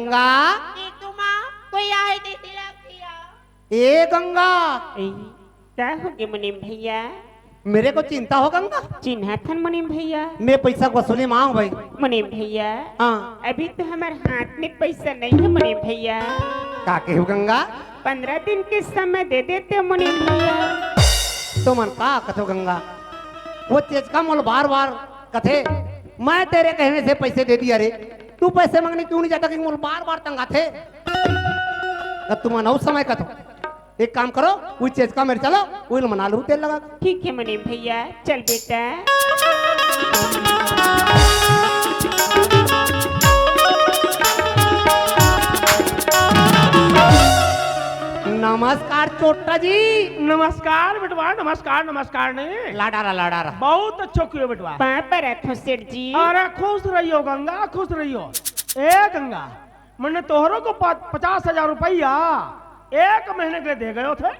गंगा कोई आए देती लगतिया। ए गंगा क्या हो गया मुनीम भैया? मेरे को चिंता हो गंगा? चिन्हा थन मुनीम भैया। मैं पैसा को वसूली मांग भाई। मुनीम भैया हाँ अभी तो हमारे हाथ में पैसा नहीं है मुनीम भैया। का के हो गंगा? 15 दिन के समय दे देते मुनीम भैया। तो मन का कथो गंगा? वो चीज का मोल बार बार कथे मैं तेरे कहने से पैसे दे दिया रे, तू पैसे मांगने क्यों नहीं जाता कि मोल बार बार तंगा थे? तब तुम नौ समय कथो एक काम करो वो चीज का मेरे चलो वो मना लू तेल लगा। ठीक है मुनीम भैया चल बेटा। नमस्कार चोटा जी। नमस्कार बेटवा, नमस्कार नमस्कार ने लाडारा लाडारा बहुत अच्छो कियो बेटवा। वहाँ पर रखो सेठ जी। अरे खुश रहियो गंगा, खुश रहियो। ए गंगा मैंने तोहरों को 50,000 रुपया 1 महीने के लिए दे गए थे,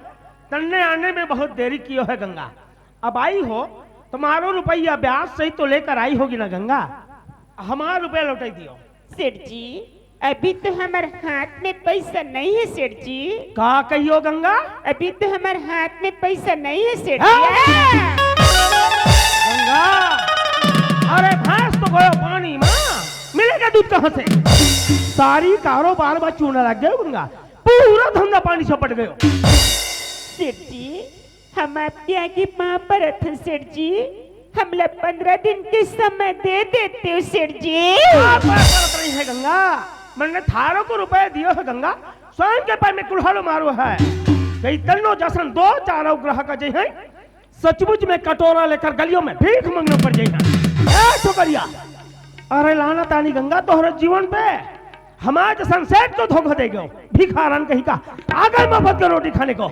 तन्ने आने में बहुत देरी कियो है गंगा। अब आई हो तुम्हारो रुपया ब्याज सही तो लेकर आई होगी ना गंगा, हमारा रुपया लौटाई दियो। सेठ जी अभी तो हमारे हाथ में पैसा नहीं है सेठ जी। का कहियो गंगा? अभी तो हमारे हाथ में पैसा नहीं है सेठ जी। गंगा अरे भैंस तो गयो पानी में, मिलेगा दूध कहाँ से? सारी कारोबार में चूना लग गया गंगा, पूरा धंधा पानी से पट गयो। सेठ जी हम आपके आगे माँ पर थे सेठ जी, हम लोग 15 दिन के समय दे देते हो सेठ जी। आप करत रही है गंगा, मैंने थारों को रुपए दियो है गंगा, स्वयं के पैर में कुल्हाड़ो मारो है। कई तन्नो जसन 2-4 ग्राहक अजय है, सचमुच में कटोरा लेकर गलियों में भीख मांगने पड़ जाए है। ए छोकरिया अरे लाना तानी गंगा तोहरे जीवन पे हमारे जसन सेठ को धोखा दे गयो, भिखारन कहीं का आ गए मफत के रोटी खाने को।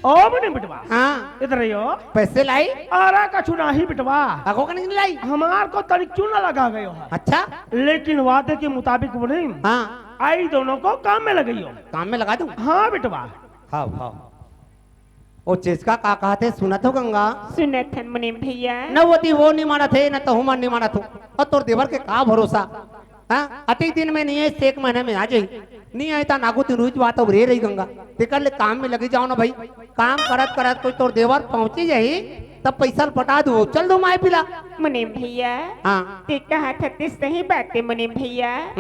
ओ मने बिटवा हाँ इधर रहियो। पैसे लाई? अरे कछु नहीं बिटवा, आगो का नहीं लाई? हमार को तनिक चूना लगा गयो है। अच्छा लेकिन वादे के मुताबिक बोले हाँ आई दोनों को काम में लगाई हो। काम में लगा दूं? हाँ बेटवा। हाँ हाँ वो चीज का कहा थे सुना तो गंगा? सुना था मुनीम भैया। न वो नहीं माना थे न तो हुमान नहीं माना था, और तोर देवर के का भरोसा। हाँ अति दिन में नहीं है 1 महीने में आ जाई, नहीं आए ता नागो तीन रोज बात रे रही गंगा। तेकर ले काम में लगी जाओ ना भाई, काम करत करत कोई तोर देवर पहुंची जाही तब पैसा पटा दो, चल दो माए पिला। मुनीम भैया हाँ ते कहा था ते सही बात है मुनीम भैया।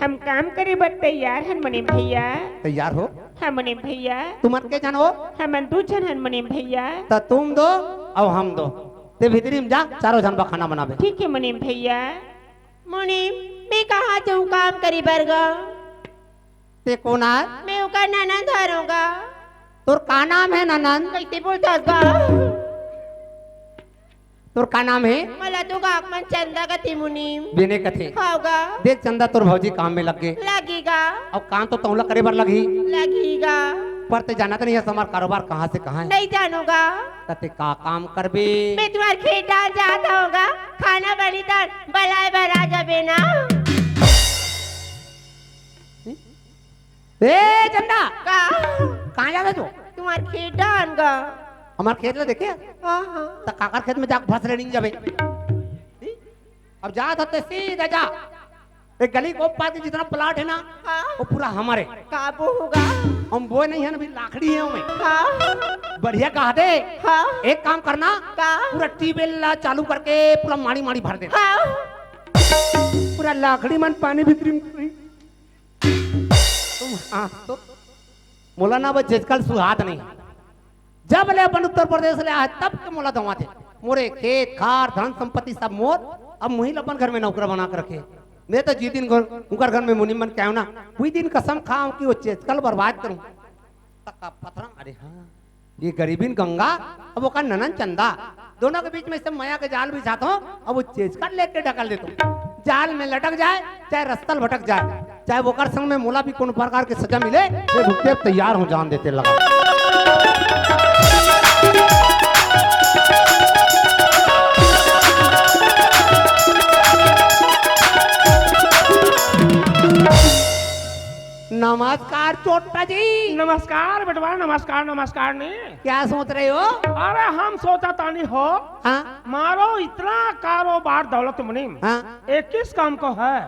हम काम करे बर तैयार हैं मुनीम भैया। तैयार हो? हाँ मुनीम भैया। तुम के जन हो? हम 2 जन हैं मुनीम भैया। तो तुम दो और हम दो, ते भीतरी में जा चारों जन बा खाना बनावे। ठीक है मुनीम भैया। मुनीम मैं कहा जाऊँ काम करी बरगा? ते कौन है? मैं उका ननद हारूंगा। तोर का नाम है ननन? कैसे बोलता गा? तोर का नाम है? मला तो गाक मन चंदा गति मुनीम। बिने कथे खाओगा? देख चंदा तोर भौजी काम में लग गए, लगेगा अब काम तो तौला करे बर लगी, लगेगा। पर ते जाना तो नहीं है हमारा कारोबार कहाँ से कहाँ है। नहीं जानूंगा। तते का काम करबे? मैं तुम्हारे खेत डाल जाता होगा, खाना बनी डाल बलाए भरा जाबे ना। ए चंदा का कहाँ जावे तू? तुम्हारे खेत डाल गा। हमार खेत ले देखे हाँ हाँ तो काकर खेत में जाकर फंस नहीं जावे। अब जा तो सीधा जा, एक गली को पास के जितना प्लाट है ना हाँ वो पूरा हमारे काबू होगा। हम वो नहीं है ना, भी लाकड़ी है हमें हाँ बढ़िया कहा दे। हाँ एक काम करना का पूरा ट्यूबवेल चालू करके पूरा माड़ी माड़ी भर दे, हाँ पूरा लाकड़ी मन पानी भीतरी तुम। हाँ तो मोला ना बस कल सुहात नहीं, जब ले अपन उत्तर प्रदेश ले आए तब के मोला दवा थे, मोरे खेत खार धन संपत्ति सब मोर। अब मुही अपन घर में नौकरा बना कर रखे, मैं तो जी दिन उनकर घर में मुनिम बन के आऊ ना, वही दिन कसम खाऊं कि वो चीज कल बर्बाद करूं। तक पथरा अरे हाँ ये गरीबीन गंगा अब वो का ननन चंदा दोनों के बीच में से माया के जाल बिछाता हूँ, अब वो चीज कर लेके ढकल देता हूँ, जाल में लटक जाए चाहे रस्तल भटक जाए, चाहे वो कर संग में मोला भी कोनो प्रकार की सजा मिले, मैं भुगते तैयार हूँ जान देते लगा। नमस्कार चोटा जी। नमस्कार बेटवा, नमस्कार नमस्कार ने क्या सोच रहे हो? अरे हम सोचा तानी हो हाँ मारो इतना कारोबार दौलत मुनीम हाँ 21 काम को है।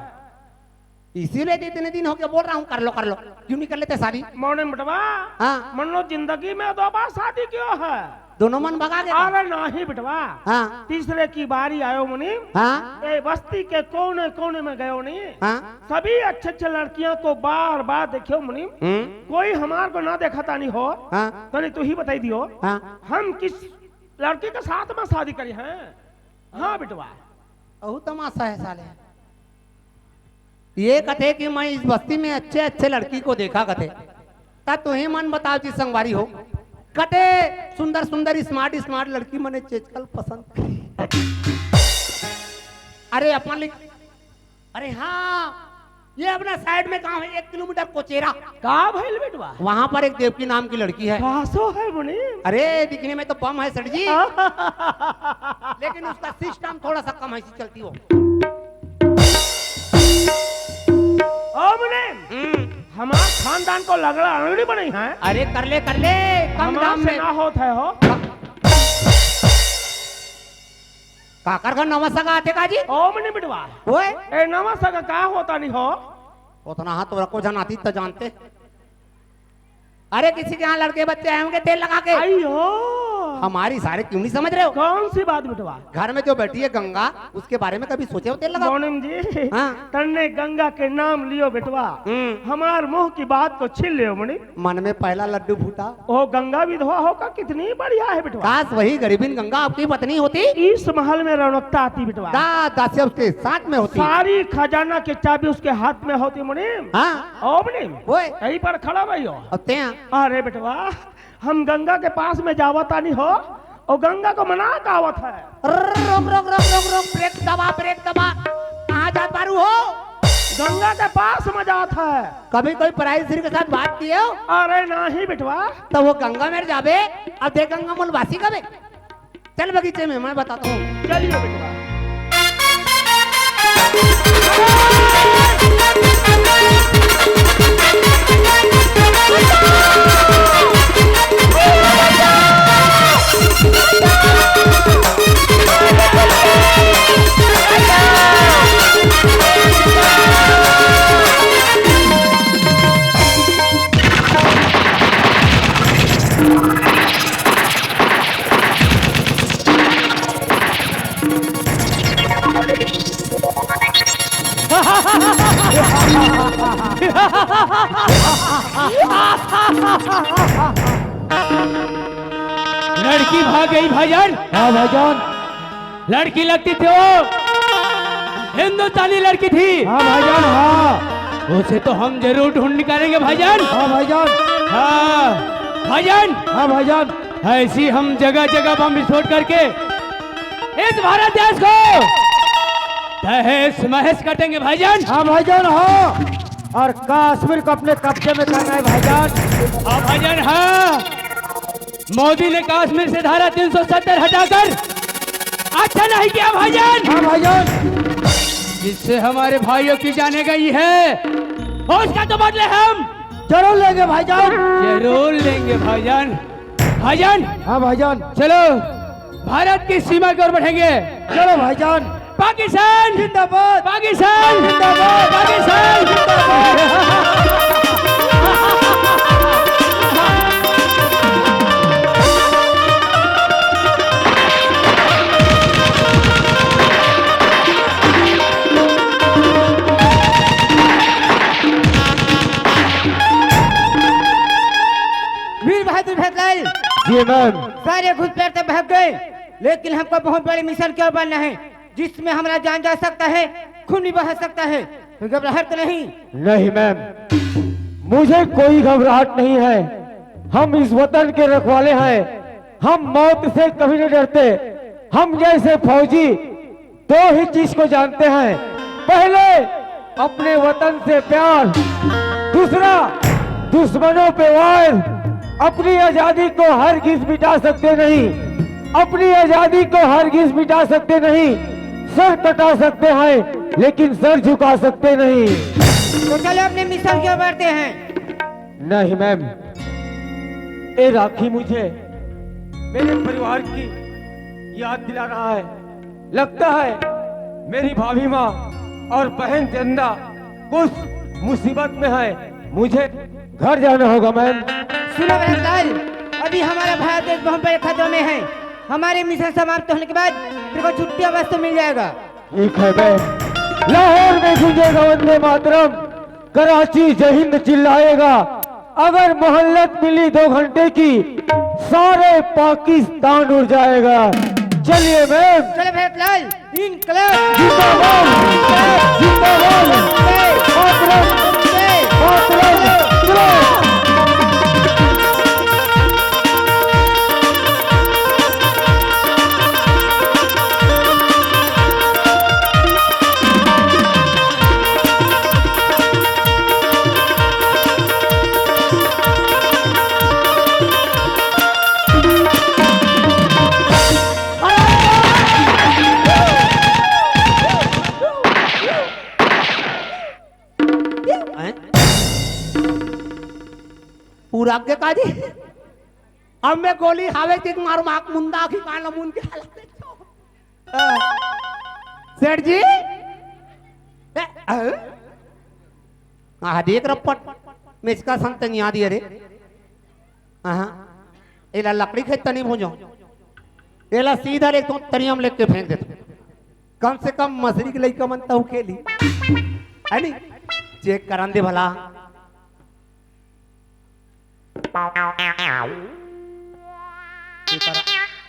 इसीलिए तो इतने दिन हो गए बोल रहा हूँ कर लो क्यों नहीं कर लेते शादी? मोने बेटवा हाँ मनो जिंदगी में दो बार शादी क्यों है? दोनों मन भगा गए। अरे नहीं बेटवा, हाँ तीसरे की बारी आयो मुनि। हाँ ये बस्ती के कोने कोने में गयो नहीं, हाँ सभी अच्छे अच्छे लड़कियों को बार बार देखियो मुनि, कोई हमार को ना देखा तानी हो। हाँ तो नहीं तू ही बताई दियो हाँ हम किस लड़की के साथ में शादी करी है? हाँ बेटवा बहुत तमाशा है साले। ये कथे कि मैं इस बस्ती में अच्छे अच्छे लड़की को देखा कथे, तब तुम्हें मन बताओ जी संगवारी हो कटे सुंदर सुंदर स्मार्ट स्मार्ट लड़की मने चेचकल पसंद। अरे अपन अरे हाँ ये अपना साइड में कहाँ है 1 किलोमीटर कोचेरा का भइल बेटवा? वहां पर एक देवकी नाम की लड़की है। कासो है मुनि? अरे दिखने में तो बम है सर जी लेकिन उसका सिस्टम थोड़ा सा कम ऐसी चलती हो। ओ मुनि हमारे खानदान को लगड़ा अंगड़ी बनी है। अरे कर ले कम दाम में ना होता है हो। काकर का नवा सगा आते का जी? ओ मुनि बेटवा ओए ए नवा सगा का होता नहीं हो? उतना हाथ तो रखो जनाती तो जानते। अरे किसी के यहाँ लड़के बच्चे आए होंगे तेल लगा के। अयो हमारी सारे क्यों नहीं समझ रहे हो? कौन सी बात बेटवा? घर में जो बैठी है गंगा उसके बारे में कभी सोचे हो तेल लगा? मोनिम जी हाँ। तन्ने गंगा के नाम लियो बेटवा, हमार मुंह की बात को छीन लियो मुनि। मन में पहला लड्डू फूटा। ओ गंगा विधवा होगा कितनी बढ़िया है बेटवा। काश वही गरीबिन गंगा आपकी पत्नी होती। इस महल में रौनकता आती बेटवा। दासिया उसके साथ में होती। सारी खजाना की चाबी उसके हाथ में होती मुनि। हाँ ओ मुनि ओए कहीं पर खड़ा रहियो। अब ते हैं। अरे बेटवा हम गंगा के पास में जावता नहीं हो और गंगा को मना कावत है। रोक ब्रेक दबा कहाँ जात बारू हो? गंगा के पास में जात है। कभी कोई पराई स्त्री के साथ बात किए हो? अरे नहीं बेटवा। तो वो गंगा में जाबे अब देख गंगा मूलवासी कबे। चल बगीचे में मैं बताता हूँ। चलिए बेटवा। लड़की भाग गई भाईजान। हाँ भाईजान लड़की लगती थी वो, हिंदुस्तानी लड़की थी। हाँ भाईजान हाँ उसे तो हम जरूर ढूंढ निकालेंगे भाईजान। हाँ भाईजान हाँ भाईजान। हाँ भाईजान ऐसी हम जगह जगह बम विस्फोट करके इस भारत देश को तहस महस कटेंगे भाईजान। हाँ भाईजान हाँ और कश्मीर को अपने कब्जे में करना है भाईजान। हाँ भाईजान हाँ मोदी ने कश्मीर से धारा 370 हटाकर अच्छा नहीं किया भाईजान। हाँ भाईजान जिससे हमारे भाइयों की जाने गई है उसका तो बदले हम जरूर लेंगे भाईजान। जरूर लेंगे भाईजान। भाईजान हाँ भाईजान चलो भारत की सीमा की ओर बढ़ेंगे। चलो भाईजान। पाकिस्तान जिंदाबाद, पाकिस्तान जिंदाबाद, पाकिस्तान जिंदाबाद। वीर बहादुर भगल जी मैम। सारे घुसपैठ तो भाग गए, लेकिन हमको बहुत बड़ी मिशन क्यों बनना है जिसमें हमारा जान जा सकता है, खून भी बह सकता है। तो घबराहट तो नहीं? नहीं मैम मुझे कोई घबराहट नहीं है। हम इस वतन के रखवाले हैं, हम मौत से कभी नहीं डरते। हम जैसे फौजी दो ही चीज को जानते हैं, पहले अपने वतन से प्यार, दूसरा दुश्मनों पे वार। अपनी आजादी को हरगिज मिटा सकते नहीं, अपनी आजादी को हरगिज मिटा सकते नहीं। सर कटा सकते हैं लेकिन सर झुका सकते नहीं। तो चलो अपने मिशन क्यों बढ़ते हैं? नहीं मैम ये राखी मुझे मेरे परिवार की याद दिला रहा है। लगता है मेरी भाभी माँ और बहन चंदा कुछ मुसीबत में है, मुझे घर जाना होगा मैम। सुनो बहनलाल, अभी हमारा भारत देश बहुत बड़े खतरे में है। हमारे मिशन समाप्त होने के बाद तेरे को छुट्टी अवश्य मिल जाएगा। ठीक है मैम। लाहौर में गूंजेगा वंदे मातरम, कराची जय हिंद चिल्लाएगा। अगर मोहल्लत मिली 2 घंटे की, सारे पाकिस्तान उड़ जाएगा। चलिए मैम। चले भैया इनकलाब जिंदाबाद, जिंदाबाद, मातरम, मातरम, चलो। पूरा के काजी अब मैं गोली हावे के मारू माक मुंदा की कान मुन के हालत सेठ जी देख रपट मैं इसका संतन याद ही अरे एला लकड़ी खेत तनी भूजो एला सीधा एक तो तरियम लेके फेंक देता कम से कम मछली के लइका मन तहु खेली है नी चेक करान दे भला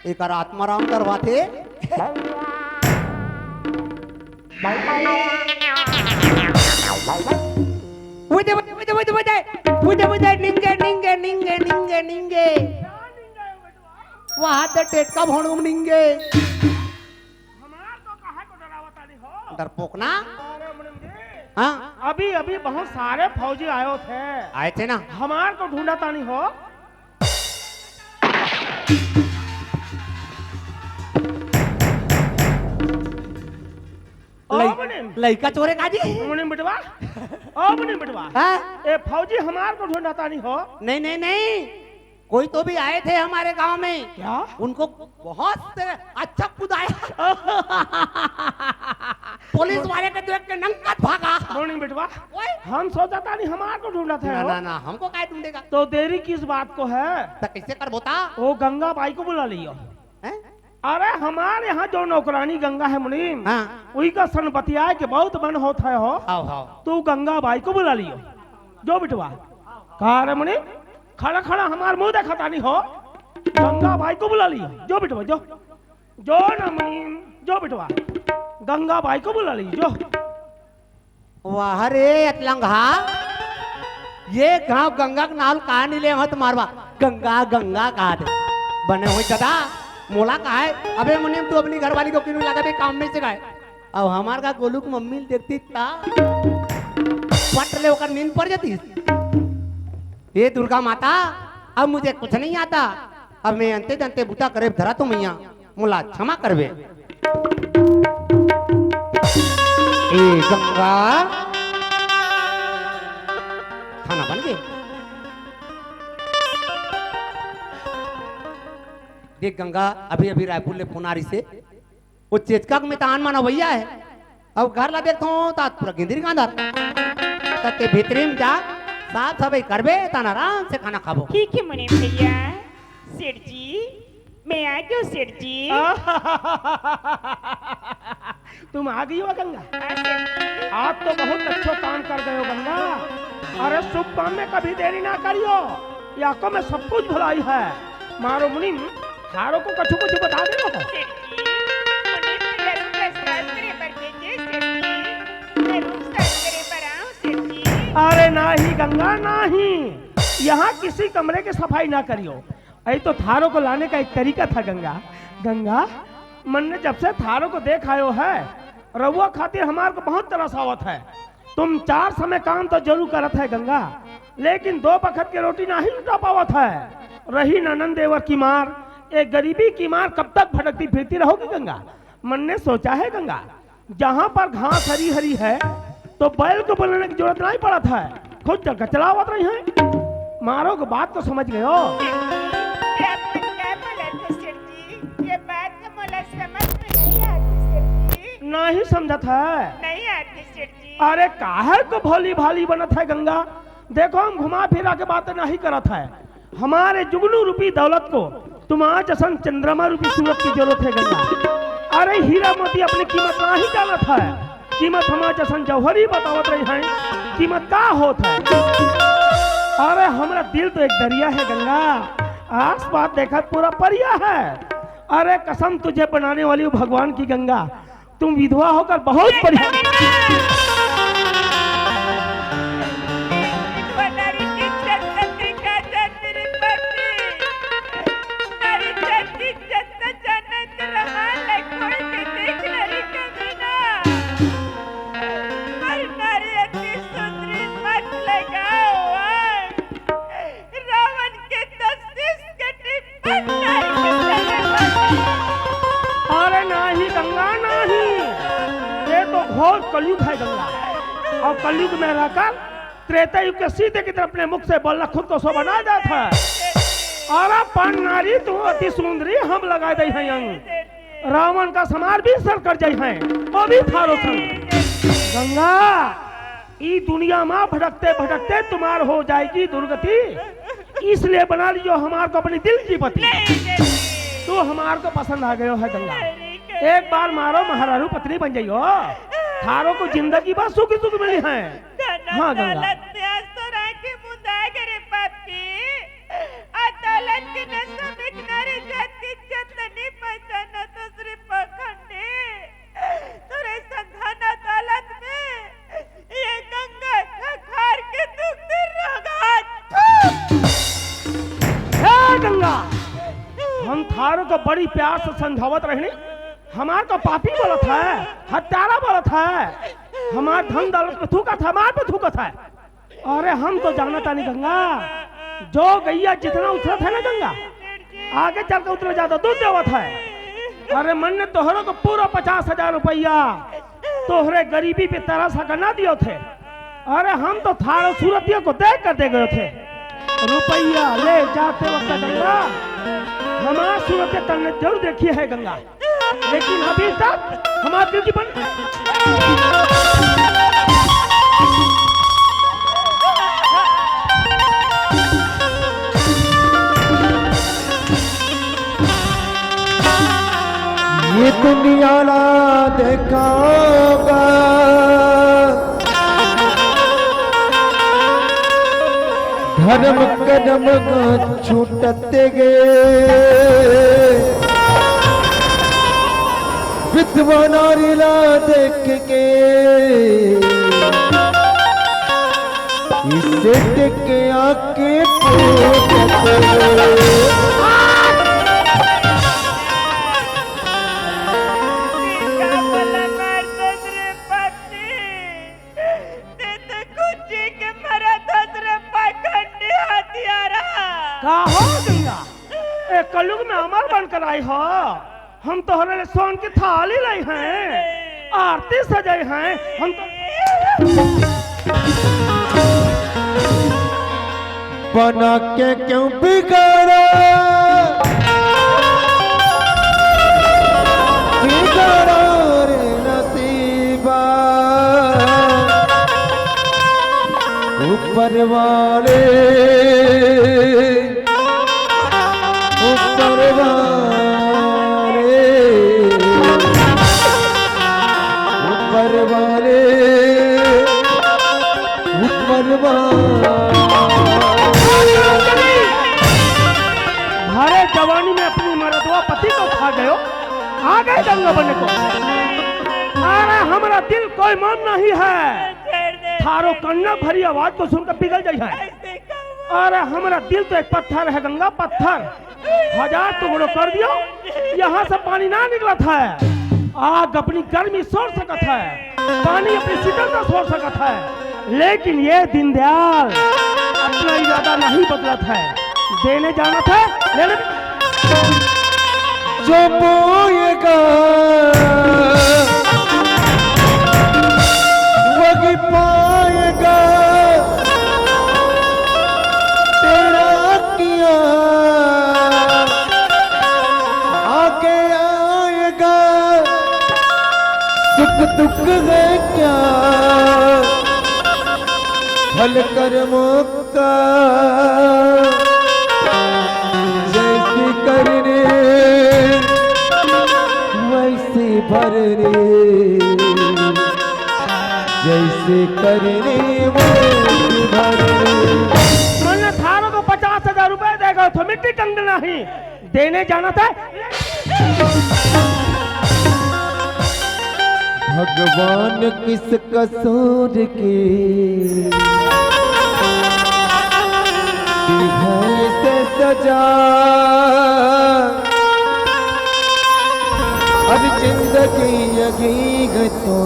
एक आत्माराम करवाते निंगे निंगे निंगे निंगे निंगे वहां तो टेटका भोणुम निंगे डरपोक ना। हाँ अभी अभी बहुत सारे फौजी आए थे ना हमार को ढूंढा तानी हो। लइका चोरे काजी मुनिम बिटवा ओ मुनिम बिटवा ए फौजी हमार को ढूंढा तानी हो। नहीं नहीं नहीं कोई तो भी आए थे हमारे गांव में। क्या उनको बहुत अच्छा कुदाया पुलिस वाले के देख के नंगत भागा। मुनिम बिटवा हम सोचा तानी हमार को ढूंढा था। ना ना ना हमको क्या ढूंढेगा। तो देरी किस बात को है। तो कैसे कर बोता वो गंगा बाई को बुला लियो। अरे हमारे यहाँ जो नौकरानी गंगा है मुनीम वही का सन बतिया के बहुत मन होता है हो। तू गंगा बाई को बुला लियो जो बिटवा कहा रे मुनीम खड़ा खड़ा हमार मुंह देखा तानी हो। गंगा बाई को बुला लियो जो बिटवा जो जो न मुनीम जो बिटवा गंगा बाई को बुला लियो जो। वाह रे अतलंगा ये गांव गंगा के नाल कहा नहीं ले तुम्हारा गंगा गंगा कहा बने हुए दादा मोला कहा है। अबे मुनीम तू अपनी घरवाली को क्यों लगा काम में से गए। अब हमार का गोलू की मम्मी देखती था पट ले होकर नींद पड़ जाती। ये दुर्गा माता अब मुझे कुछ नहीं आता। अब मैं अंते दंते बूटा करे धरा तो मैया मुला क्षमा करबे। ए गंगा खाना बन गए। देख गंगा अभी अभी रायपुर ले पुनारी से वो चेचका में तान माना भैया है। अब घर ला देखता हूँ तो पूरा गिंदरी गांधार तते भीतरी में जा साफ सफाई करबे ता आराम से खाना खाबो। ठीक है मुनीम भैया। सेठ जी मैं आ गई सेठ जी। तुम आ गई हो गंगा। आप तो बहुत अच्छा काम कर गए हो गंगा। अरे शुभ काम में कभी देरी ना करियो या को में सब कुछ भलाई है। मारो मुनीम थारो को कछु कुछ बता दे ना। अरे नाही गंगा नाही यहाँ किसी कमरे की सफाई ना करियो। ऐ तो थारो को लाने का एक तरीका था गंगा। गंगा मन ने जब से थारो को देख आयो है रउआ खातिर हमार को बहुत तरस आवत है। तुम 4 समय काम तो जरूर करत है गंगा लेकिन 2 वक्त की रोटी ना ही लुटा पावत है। रही ननन देवर की मार एक गरीबी की मार कब तक भटकती फिरती रहोगी गंगा। मन ने सोचा है गंगा जहाँ पर घास हरी हरी है तो बैल को बोलने की जरूरत नहीं पड़ा था। खुद जगह चलावत रही है। मारो को बात तो समझ गए हो। नहीं समझा था। नहीं आती सेठ जी। अरे काहे को भोली भाली बनत है गंगा। देखो हम घुमा फिरा के बात नहीं करत है। हमारे जुगनू रूपी दौलत को तुम्हारा जसन चंद्रमा रूपी सूरत की जरूरत है गंगा। अरे हीरा मोती अपनी कीमत नहीं जानत है। कीमत हमारा जसन जौहरी बतावत रही है, कीमत का होत है। अरे हमारा दिल तो एक दरिया है गंगा, आस पास देखा पूरा परिया है। अरे कसम तुझे बनाने वाली हूँ भगवान की गंगा, तुम विधवा होकर बहुत बढ़िया। अरे नहीं गंगा नहीं, ये तो घोर कलयुग है गंगा। और कलयुग में रहकर त्रेता युग के सीते की तरफ अपने मुख से बोलना खुद को सो बना जाता है। अरे पन नारी तू अति सुंदरी हम लगा दे हैं अंग। रावण का समार भी सर कर जाए हैं, वो भी थारो संग। गंगा ई दुनिया में भटकते भटकते तुम्हार हो जाएगी दुर्गति, इसलिए बना लियो हमार को अपनी दिल की पत्नी। तू हमार को पसंद आ गयो है गंगा, एक बार मारो महारारू पत्नी बन जाइयो, थारो को जिंदगी बस सुख सुख मिली है। हाँ गंगा गंगा हम थारो को बड़ी प्यार से समझावत रहनी, हमार को पापी बोलत है, हत्यारा बोलत है, हमार धन दौलत पे थूकत है, हमार पे थूकत है। अरे हम तो जानता नहीं गंगा, जो गैया जितना उतरत है ना गंगा, आगे चल के उतना ज्यादा दूध देवत है। अरे मन ने तोहरों को पूरा 50,000 रुपया तोहरे गरीबी पे तरस ना दियो थे। अरे हम तो थारो सूरतियों को देख कर दे गए थे। रुपया ले जाते वक्त गंगा हमारा सूरत तन्ने जरूर देखी है गंगा, लेकिन अभी तक हमारे दिल की बन ये दुनिया ना देखागा धर्म कदम छूटते गए, विधवा नारी ला देख के इसे देख के आके टूटते गए। कलयुग में अमर बनकर आई हो, हम तो हरे सोन की थाली लाई हैं, आरती सजाई हैं, हम तो बना के क्यों बिगाड़ा बिगाड़ा रे नसीबा, ऊपर वाले ऊपर वाले ऊपर वाले ऊपर हरे जवानी में अपनी मरदवा पति को खा गयो, आ गए गंगा बनने को। अरे हमारा दिल कोई मन नहीं है, थारो कन्ना भरी आवाज को सुनकर पिघल जाई है। अरे हमारा दिल तो एक पत्थर है गंगा, पत्थर 1000 टुकड़ों कर दियो, यहाँ से पानी ना निकलत है। आग अपनी गर्मी छोड़ सकत है, पानी अपनी शीतलता छोड़ सकत है, लेकिन ये दीनदयाल अपना इरादा नहीं बदलत है, देने जाना था लेने। जो बोएगा वही पाएगा, तेरा किया आगे आएगा, सुख दुख है क्या फल कर्मों का जैसे करने वैसे भरने, जैसे करने वैसे भरने। मैंने थारों को 50,000 रुपए देगा तो मिट्टी कंगना ही देने जाना था। भगवान किस कसूर के दिहल से सजा, अब जिंदगी यही है तो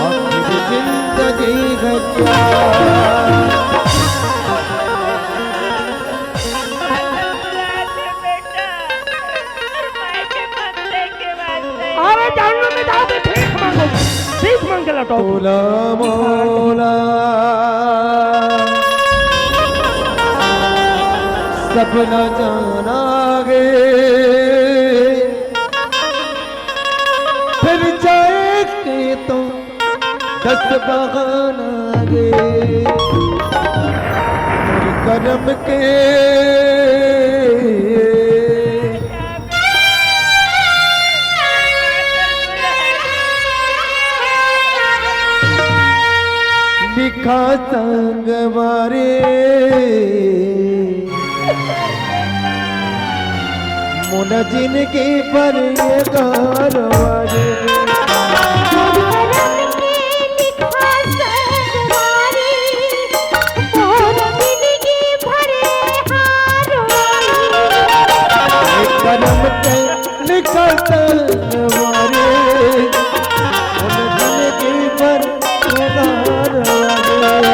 आखिर जिंदगी है क्या। अरे जानना में जाओगे भीख मांगो, भीख मांग के लौटो। मोला मोला सब न जाना गे, फिर जाए के तो 10 बहाना गे। कर्म के लिखा संग मारे, मुन जिनकी पर ये कारवारे। कर्म के लिखा संग मारे, मुन जिनकी पर ये कारवारे।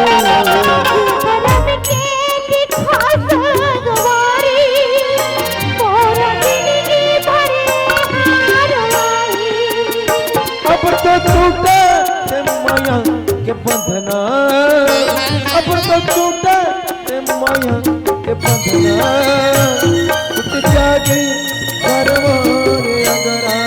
अब तो टूटे से माया के बंधना, अब तो टूटे से माया के बंधना। टूट जागे करवाने अगरा,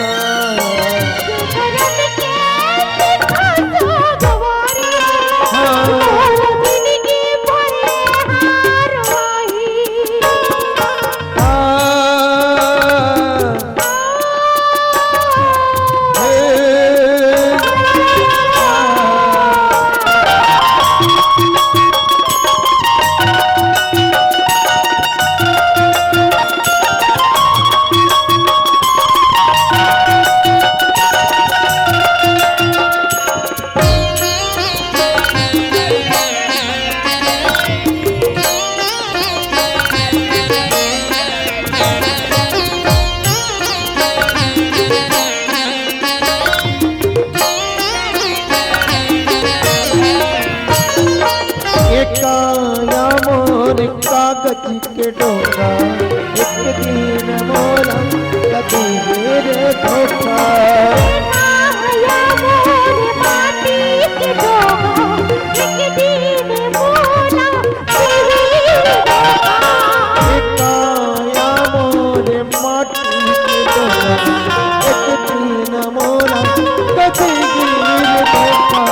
काया मोर कागज के डोरा, एक दिन मोरा कभी मेरे धोखा। काया मोर माटी के डोरा, एक दिन मोरा कभी धोखा। काया मोर माटी के डोरा, एक दिन मोरा कभी मेरे धोखा।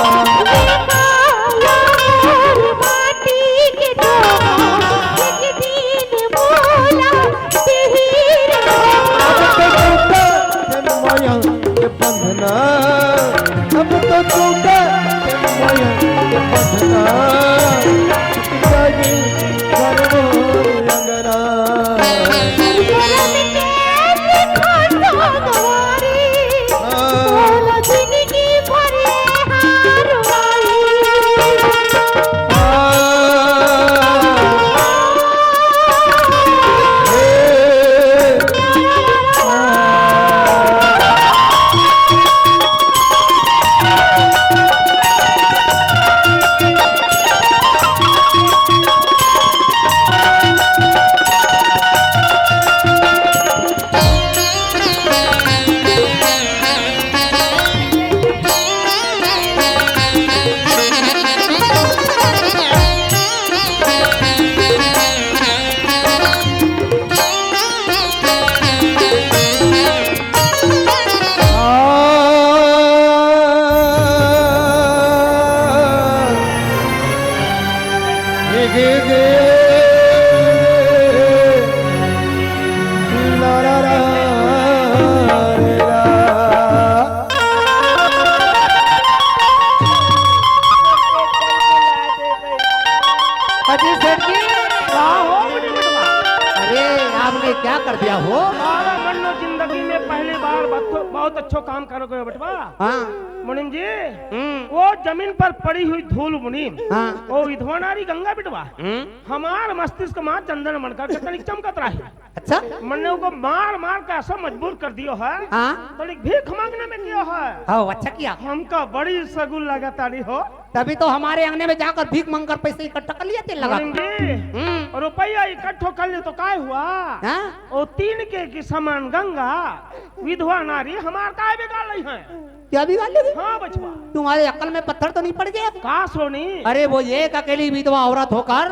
माटी के डोरा, एक दिन मोरा गे गे ला ला ला रे ला। अजी सेठ जी, का हो मुझे बिटवा? अरे आपने क्या कर दिया हो? हमारा मन्नो जिंदगी में पहली बार बहुत अच्छा काम करोगे बेटवा। हाँ मुनीम जी, वो जमीन पर पड़ी हुई धूल मुनीम, हाँ वो विधवा नारी गंगा बिटवा हमार मस्तिष्क मां चंदन मनकर के तनिक चमकत रही। अच्छा मन्ने को मार मार के ऐसा मजबूर कर दियो है, हाँ तनिक भीख मांगने में दियो है। हाँ अच्छा किया। हमका बड़ी सगुन लगातारी हो। तभी तो हमारे अंगने में जाकर भीख मांगकर पैसे इकट्ठा कर लिया तेल लगा। मुनीम जी, रुपया इकट्ठो कर ले तो काय हुआ? हाँ? वो 3 के की समान गंगा विधवा नारी हमार काय बिगाड़ रही है। क्या बिगाड़ लेगी? हाँ बचवा, तुम्हारे अकल में पत्थर तो नहीं पड़ गया? का सोनी? अरे वो एक अकेली विधवा औरत होकर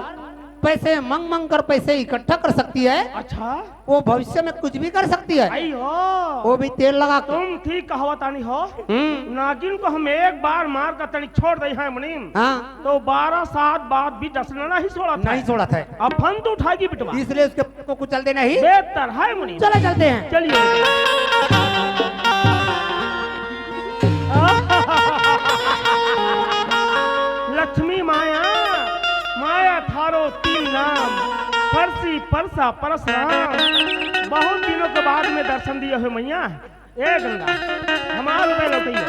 पैसे मंग मंग कर पैसे इकट्ठा कर सकती है, अच्छा वो भविष्य में कुछ भी कर सकती है, आई हो, वो भी तेल लगा के। तुम ठीक कहावतानी हो। नागिन को हम एक बार मार कर तनिक छोड़ दे हैं मुनीम, हाँ तो 12 साल बाद भी डसना नहीं छोड़ा था। नहीं छोड़ा था, अब फन तो उठाएगी बिटवा, इसलिए उसके को कुचल देना ही बेहतर है मुनीम। चले चलते हैं। चलिए। लक्ष्मी माया माया थारो 3 नाम, परसी परसा परसराम। बहुत दिनों के बाद में दर्शन दिए हुए मैया। ए गंगा हमार रुपए लौटइयो।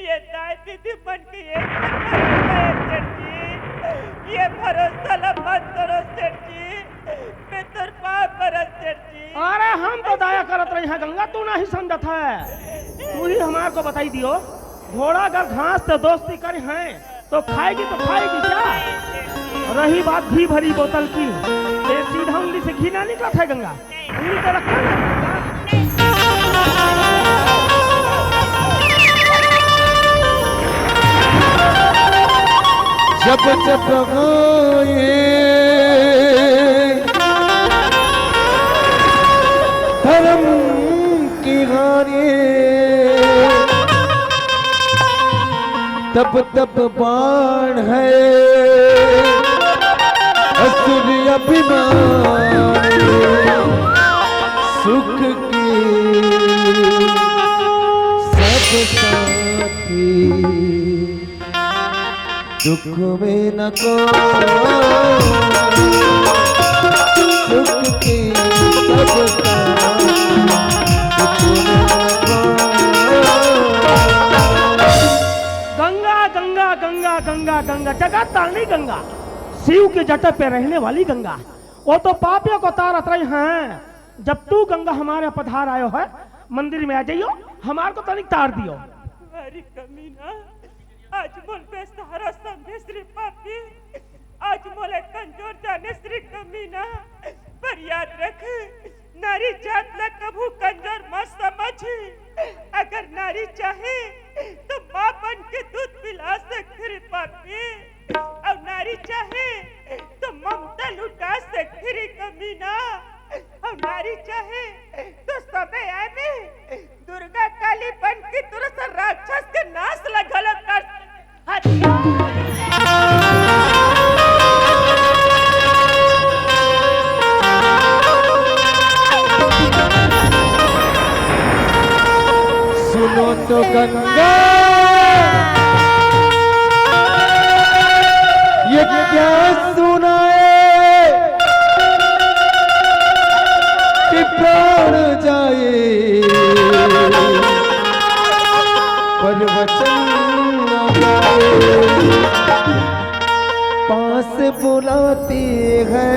ये दाई दीदी बन के सेठ जी, ये भरोसा ला मत करो सेठ जी, मैं तो पाप परत सेठ जी। अरे हम तो दया करत रही है गंगा, तू नहीं समझत है। तू ही हमार को बताई दियो, घोड़ा अगर घास से दोस्ती करे हैं तो खाएगी क्या? रही बात घी भरी बोतल की, ये सीधा उंगली से घी ना निकला है गंगा, उंगली तो रखा है। जब जब गाए धर्म की गाने, तब तब बाण है असुर अभिमान, सुख की सब साथी, दुख में न को, सुख की सब साथी, दुख में न को। गंगा गंगा गंगा गंगा गंगा जगत तारनी गंगा, शिव के जटा पे रहने वाली गंगा, वो तो पापियों को तारत रही हैं। जब तू गंगा हमारे पधार आयो है, मंदिर में आ जाइयो, हमार को तनिक तार दियो। अरे कमीना, आज मोल बेसहारा समझे श्री पापी, आज मोले कंजोर जाने श्री कमीना। पर याद रख, नारी जात ला कभू कंजोर मत समझ। अगर नारी चाहे तो माँ बन के दूध पिला सकती रे पापी, और नारी चाहे तो ममता लुटा सकती रे कमीना, और नारी चाहे तो समय आने दुर्गा काली बन के तुरंत राक्षस के नाश लगल कर। सुनो तो गंगा, ये क्या सुनाए कि प्राण जाए, पर वचन न गाए, पास बुलाती है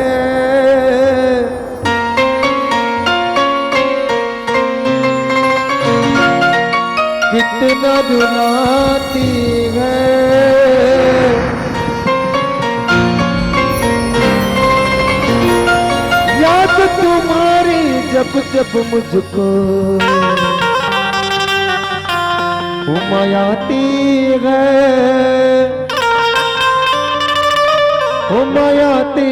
कितना रुलाती है, याद तुम्हारी जब जब मुझको उमायाती है, उमायाती